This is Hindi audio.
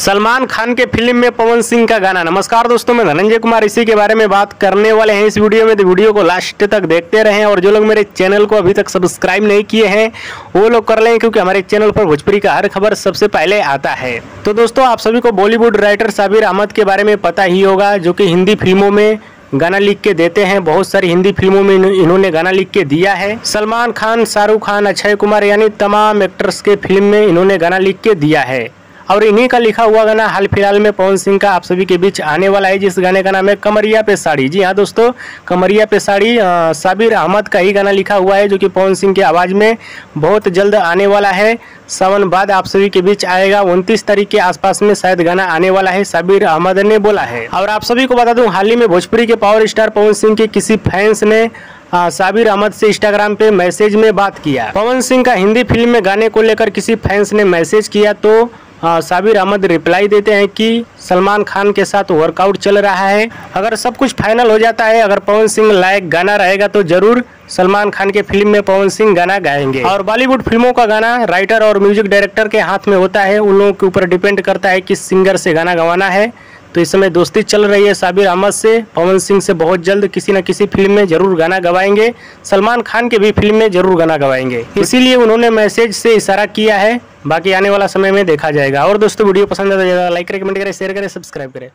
सलमान खान के फिल्म में पवन सिंह का गाना। नमस्कार दोस्तों, मैं धनंजय कुमार इसी के बारे में बात करने वाले हैं इस वीडियो में। तो वीडियो को लास्ट तक देखते रहें और जो लोग मेरे चैनल को अभी तक सब्सक्राइब नहीं किए हैं वो लोग कर लें, क्योंकि हमारे चैनल पर भोजपुरी का हर खबर सबसे पहले आता है। तो दोस्तों, आप सभी को बॉलीवुड राइटर साबिर अहमद के बारे में पता ही होगा, जो कि हिंदी फिल्मों में गाना लिख के देते हैं। बहुत सारी हिंदी फिल्मों में इन्होंने गाना लिख के दिया है। सलमान खान, शाहरुख खान, अक्षय कुमार यानी तमाम एक्टर्स के फिल्म में इन्होंने गाना लिख के दिया है। और इन्हीं का लिखा हुआ गाना हाल फिलहाल में पवन सिंह का आप सभी के बीच आने वाला है, जिस गाने का नाम है कमरिया पे साड़ी। जी हाँ दोस्तों, कमरिया पे साड़ी साबिर अहमद का ही गाना लिखा हुआ है, जो कि पवन सिंह की आवाज़ में बहुत जल्द आने वाला है। सावन बाद आप सभी के बीच आएगा। 29 तारीख के आसपास में शायद गाना आने वाला है, साबिर अहमद ने बोला है। और आप सभी को बता दूं, हाल ही में भोजपुरी के पावर स्टार पवन सिंह के किसी फैंस ने साबिर अहमद से इंस्टाग्राम पे मैसेज में बात किया। पवन सिंह का हिंदी फिल्म में गाने को लेकर किसी फैंस ने मैसेज किया तो साबिर अहमद रिप्लाई देते हैं कि सलमान खान के साथ वर्कआउट चल रहा है। अगर सब कुछ फाइनल हो जाता है, अगर पवन सिंह लायक गाना रहेगा तो जरूर सलमान खान के फिल्म में पवन सिंह गाना गाएंगे। और बॉलीवुड फिल्मों का गाना राइटर और म्यूजिक डायरेक्टर के हाथ में होता है। उन लोगों के ऊपर डिपेंड करता है किस सिंगर से गाना गवाना है। तो इस समय दोस्ती चल रही है साबिर अहमद से। पवन सिंह से बहुत जल्द किसी न किसी फिल्म में जरूर गाना गवाएंगे। सलमान खान के भी फिल्म में जरूर गाना गवाएंगे, इसीलिए उन्होंने मैसेज से इशारा किया है। बाकी आने वाला समय में देखा जाएगा। और दोस्तों, वीडियो पसंद है तो लाइक करें, कमेंट करें, शेयर करें, सब्सक्राइब करें।